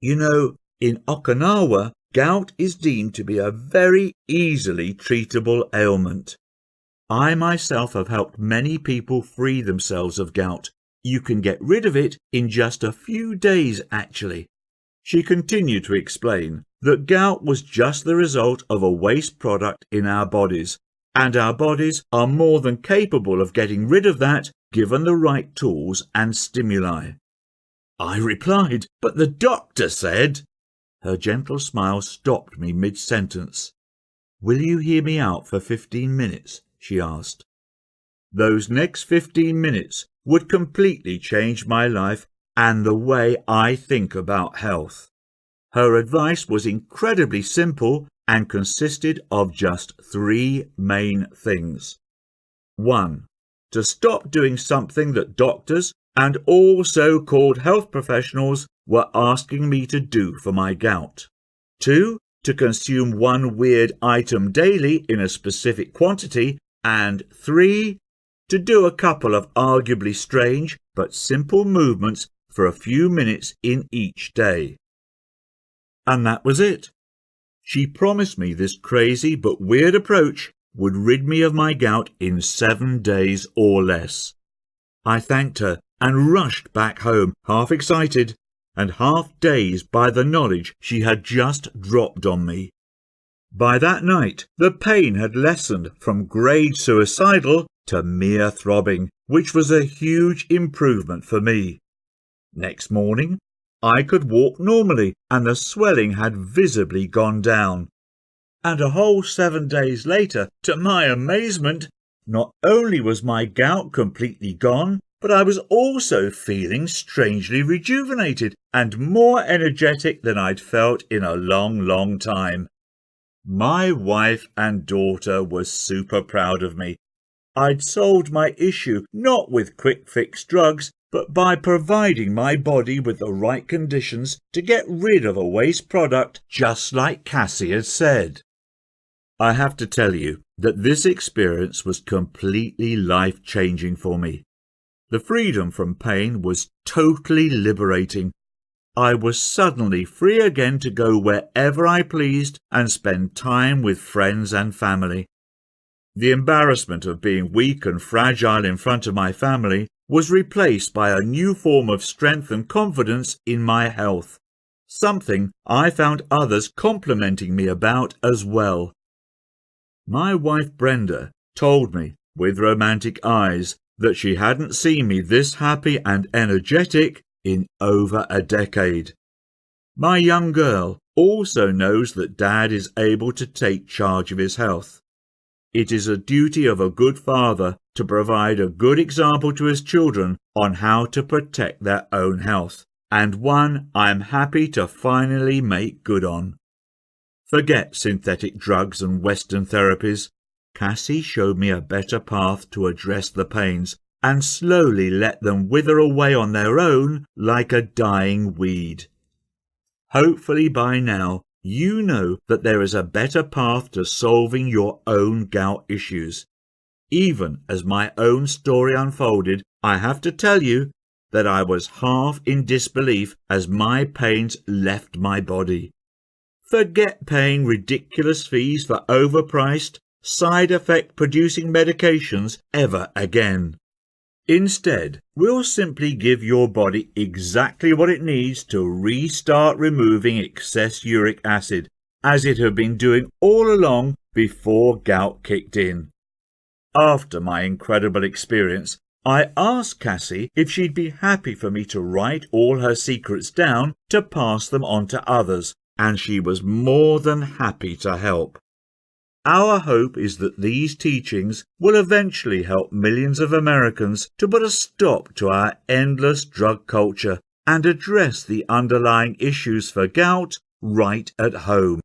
You know, in Okinawa, gout is deemed to be a very easily treatable ailment. I myself have helped many people free themselves of gout. You can get rid of it in just a few days, actually. She continued to explain that gout was just the result of a waste product in our bodies, and our bodies are more than capable of getting rid of that given the right tools and stimuli. I replied, "But the doctor said—" Her gentle smile stopped me mid-sentence. "Will you hear me out for 15 minutes?" she asked. Those next 15 minutes would completely change my life and the way I think about health. Her advice was incredibly simple and consisted of just 3 main things. 1. To stop doing something that doctors and all so-called health professionals were asking me to do for my gout. 2. To consume one weird item daily in a specific quantity. And 3. To do a couple of arguably strange but simple movements for a few minutes in each day. And that was it. She promised me this crazy but weird approach would rid me of my gout in 7 days or less. I thanked her and rushed back home, half excited and half dazed by the knowledge she had just dropped on me. By that night, the pain had lessened from grade suicidal to mere throbbing, which was a huge improvement for me. Next morning, I could walk normally and the swelling had visibly gone down. And a whole 7 days later, to my amazement, not only was my gout completely gone, but I was also feeling strangely rejuvenated and more energetic than I'd felt in a long time. My wife and daughter were super proud of me. I'd solved my issue not with quick-fix drugs, but by providing my body with the right conditions to get rid of a waste product, just like Cassie had said. I have to tell you that this experience was completely life-changing for me. The freedom from pain was totally liberating. I was suddenly free again to go wherever I pleased and spend time with friends and family. The embarrassment of being weak and fragile in front of my family was replaced by a new form of strength and confidence in my health, something I found others complimenting me about as well. My wife Brenda told me, with romantic eyes, that she hadn't seen me this happy and energetic in over a decade. My young girl also knows that Dad is able to take charge of his health. It is a duty of a good father to provide a good example to his children on how to protect their own health, and one I am happy to finally make good on. Forget synthetic drugs and Western therapies. Cassie showed me a better path to address the pains and slowly let them wither away on their own like a dying weed. Hopefully by now you know that there is a better path to solving your own gout issues. Even as my own story unfolded, I have to tell you that I was half in disbelief as my pains left my body. Forget paying ridiculous fees for overpriced, side effect producing medications ever again. Instead, we'll simply give your body exactly what it needs to restart removing excess uric acid, as it had been doing all along before gout kicked in. After my incredible experience, I asked Cassie if she'd be happy for me to write all her secrets down to pass them on to others, and she was more than happy to help. Our hope is that these teachings will eventually help millions of Americans to put a stop to our endless drug culture and address the underlying issues for gout right at home.